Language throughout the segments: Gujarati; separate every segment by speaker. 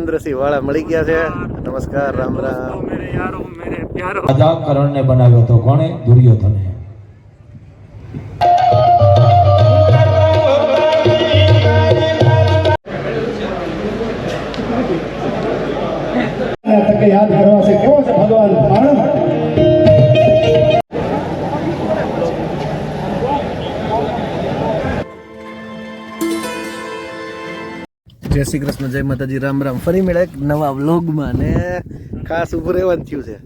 Speaker 1: હિરેન્દ્રસિંહ વાળા મળી ગયા છે. નમસ્કાર, રામ રામ.
Speaker 2: રાજા કરણને બનાવ્યો હતો કોણે? દુર્યોધને.
Speaker 3: યાદ કરવા છે કેવો છે ભગવાન આનંદ.
Speaker 1: જય શ્રી કૃષ્ણ, જય માતાજી, રામ રામ. ફરી મળે એક નવા વ્લોગમાં ને ખાસ ઉભું રહેવાનું થયું છે.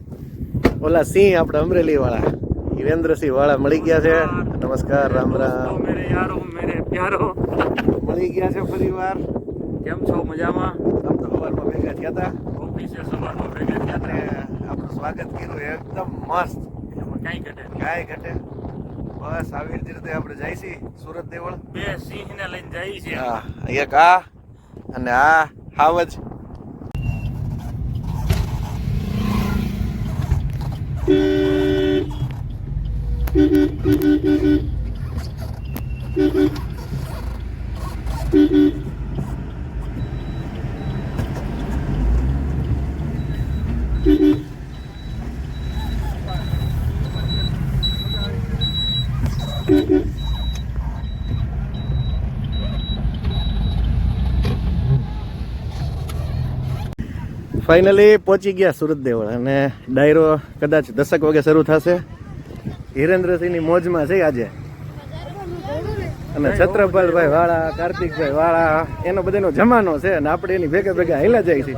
Speaker 1: ઓલા સિંહ આપણે અમરેલી વાળા હિરેન્દ્રસિંહ વાળા મળી ગયા છે. નમસ્કાર, રામ રામ. મળી ગયા છે ફરી વાર.
Speaker 4: કેમ છો? મજામાં?
Speaker 1: આમ તો સવારમાં ભેગા થયા હતા.
Speaker 4: ઓફિસે સવારમાં ભેગા થયા
Speaker 1: અને આપણું સ્વાગત કર્યું એકદમ મસ્ત.
Speaker 4: એમાં કાંઈ ઘટે નહીં.
Speaker 1: કાંઈ ઘટે. બસ આવી જ રીતે આપણે જાય છીએ સુરત દેવળ.
Speaker 4: બે સિંહને લઈને જઈએ છીએ.
Speaker 1: હા, એક આ અને આ હાવજ. ફાઇનલી પહોંચી ગયા સુરત દેવળ અને ડાયરો કદાચ 10 વાગે શરૂ થશે. હિરેન્દ્રસિંહની મોજમાં છે આજે. અને છત્રપાલભાઈ વાળા, કાર્તિકભાઈ વાળા, એનો બધાનો જમાનો છે અને આપણે એની ભેગા ભેગા હેલા જાય છે.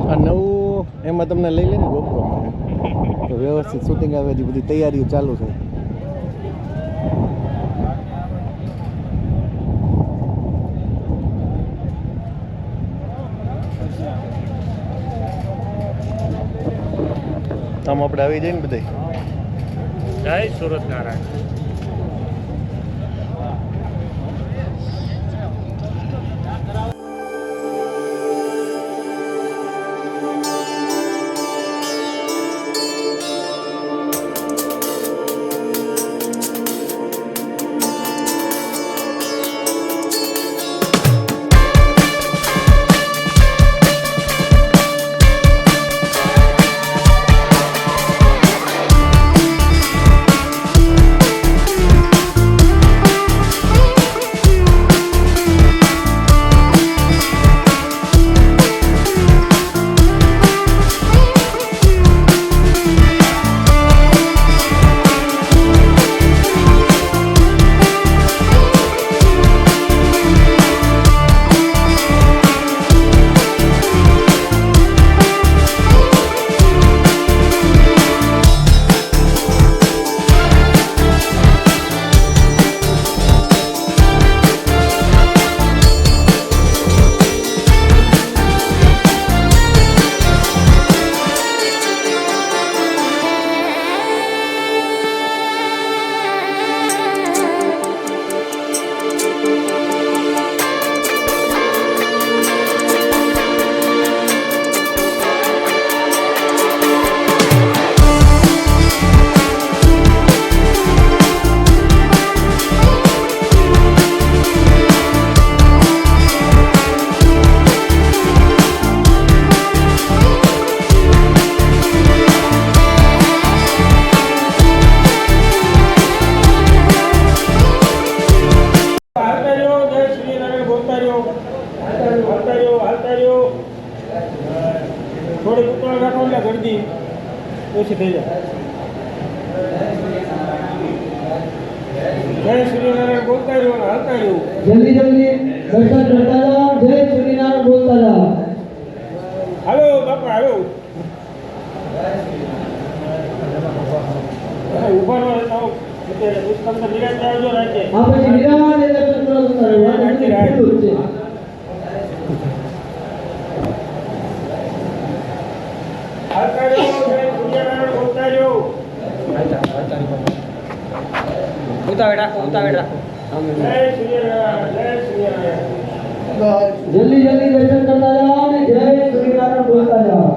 Speaker 1: આ નવું એમાં તમને લઈ લે ને GoPro તો વ્યવસ્થિત શૂટિંગ આવે છે. બધી તૈયારીઓ ચાલુ છે. આમ આપણે આવી જઈએ ને બધા.
Speaker 4: જય સુરત નારાયણ. થોડી ઉતરણ રાખો એટલે ગરદી ઓછી થઈ જાય. જય શ્રીનારાયણ બોલતા રહ્યો ને હાલતા રહ્યું.
Speaker 5: જલ્દી જલ્દી દર્શન કરતા જાઓ. જય શ્રીનારાયણ બોલતા જાઓ.
Speaker 4: હાલો બાપા હાલો. ઉભા નો રહેતા હો. પુષ્કળ તો નિરાશ આવજો રાખે.
Speaker 5: આ પછી નિરામાન દર્શન કરતા રહેવું.
Speaker 4: હાલતા રહ્યો. જય શ્રીનારાયણ બોલતા રહ્યો.
Speaker 5: ઉતાવળ રાખો, ઉતાવળ રાખો.
Speaker 4: જય શ્રીનારાયણ, જય શ્રીનારાયણ.
Speaker 5: જલ્દી જલ્દી દર્શન કરતા જાઓ અને જય શ્રીનારાયણ બોલતા જાઓ.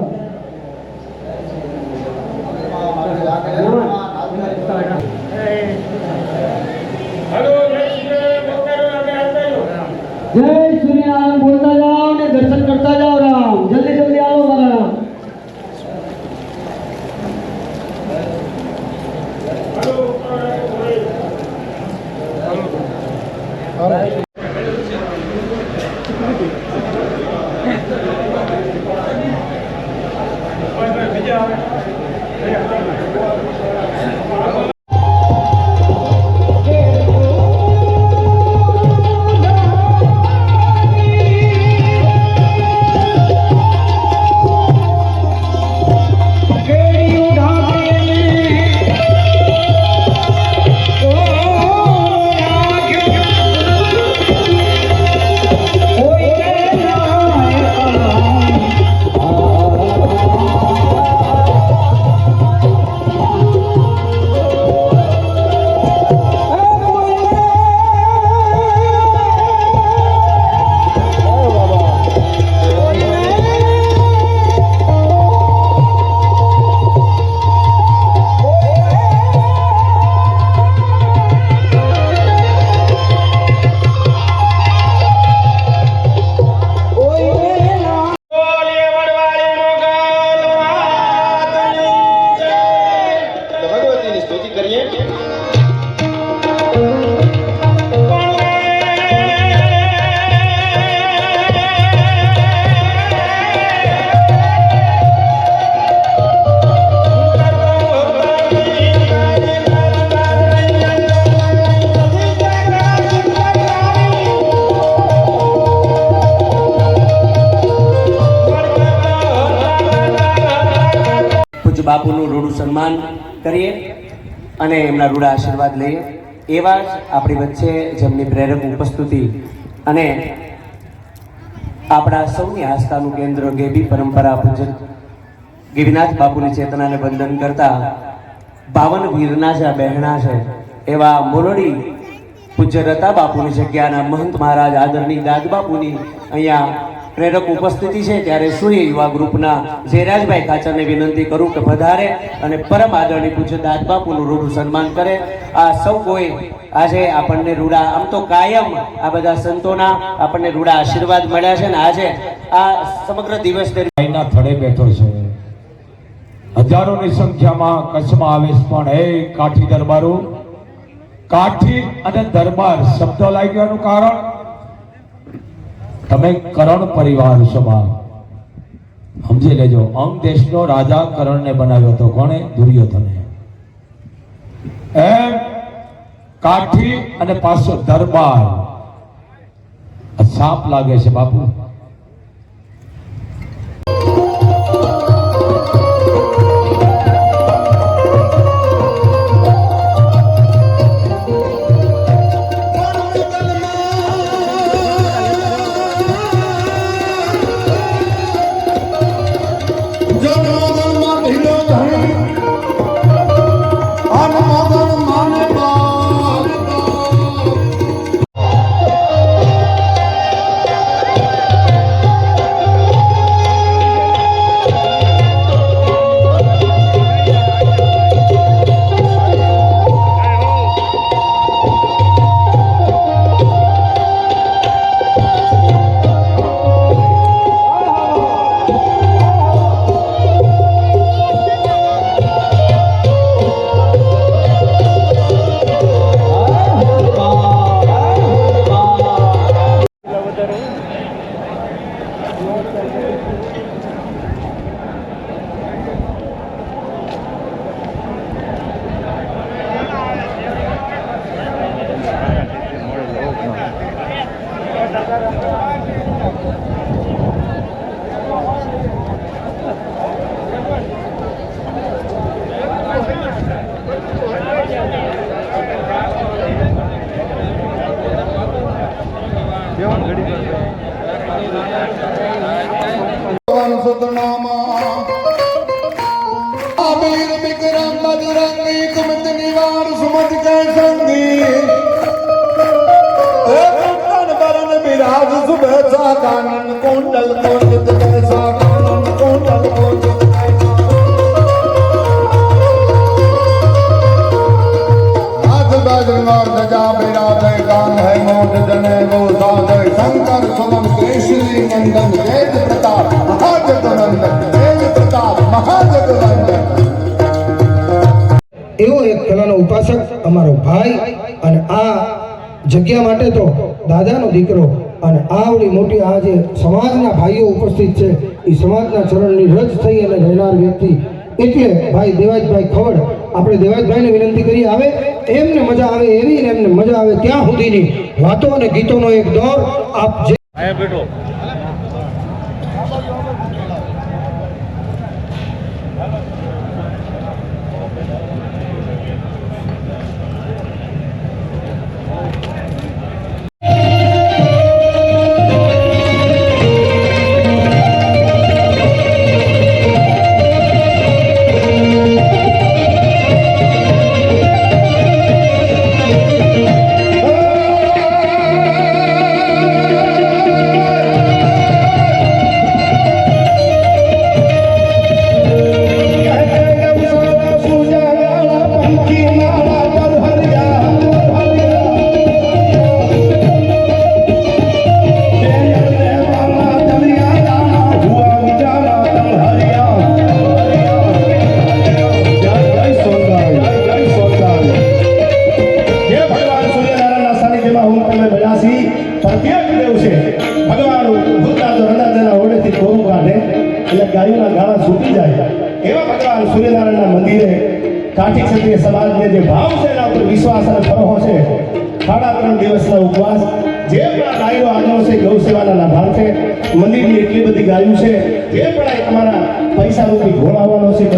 Speaker 5: चढ़ता जाओ राम, जल्दी जल्दी आओ मारा।
Speaker 6: ભગવતીની સ્તુતિ કરીએ.
Speaker 7: પૂજ્ય બાપુનું રૂડું સન્માન કરીએ અને એમના રૂડા આશીર્વાદ લઈએ. એવા જ આપણી વચ્ચે જેમની પ્રેરક ઉપસ્થિતિ અને આપણા સૌની આસ્થાનું કેન્દ્ર ગેબી પરંપરા પૂજ્ય ગિરિનાથ બાપુની ચેતનાને વંદન કરતા 52 વીરના જે બહેણા છે એવા મોરડી પૂજ્ય રતા બાપુની જગ્યાના મહંત મહારાજ આદરણીય દાદ બાપુની અહીંયા પ્રેરક ઉપસ્થિતિ છે. ત્યારે સૂર્ય યુવા ગ્રુપના જયરાજભાઈ ખાચરને વિનંતી કરું કે પધારે અને પરમ આદરણીય પૂજ્ય દાદ બાપુનું રૂડું સન્માન કરે. આ સૌ કોઈ આજે આપણને રૂડા, આમ તો કાયમ આ બધા સંતોના આપણને રૂડા આશીર્વાદ મળ્યા છે ને આજે આ સમગ્ર દિવસ
Speaker 2: ભાઈના થડે બેઠો છે. હજારોની સંખ્યામાં કચ્છમાં આવે છે, પણ હે કાઠી દરબારો, કાઠી અને દરબાર શબ્દો લાગ્યાનું કારણ તમે કરણ પરિવાર છો બા, સમજી લેજો. અંગ દેશનો રાજા કરણને બનાવ્યો હતો. કોણે? દુર્યોધને. એમ કાઠી અને પાછો દરબાર સાપ લાગે છે બાપુ.
Speaker 3: शंकर सुमन केशरी नंदन वेद
Speaker 8: અમારો ભાઈ અને આ જગ્યા માટે તો દાદાનો દીકરો અને આવડી મોટી આ જે સમાજના ભાઈઓ ઉપસ્થિત છે એ સમાજના ચરણની રજ થઈ અને રહેનાર વ્યક્તિ એટલે ભાઈ દેવાજભાઈ ખવડ આપણે દેવાજભાઈને વિનંતી કરી આવે એમને મજા આવે એવી ને એમને મજા આવે ત્યાં સુધીની વાતો અને ગીતોનો એક દોર આપ જે
Speaker 3: ગાયોના ગાળા છૂટી જાય એવા ભગવાન સૂર્યનારાયણના મંદિરે કાઠી ક્ષત્રિય સમાજને જે ભાવ છે એના ઉપર વિશ્વાસ અને ફરહો છે 3.5 દિવસના ઉપવાસ જે પણ ગાયો આગળ છે ગૌ સેવાના લાભાર્થે મંદિરની એટલી બધી ગાયો છે જે પણ તમારા પૈસા રૂપી ઘોડાવવાનો છે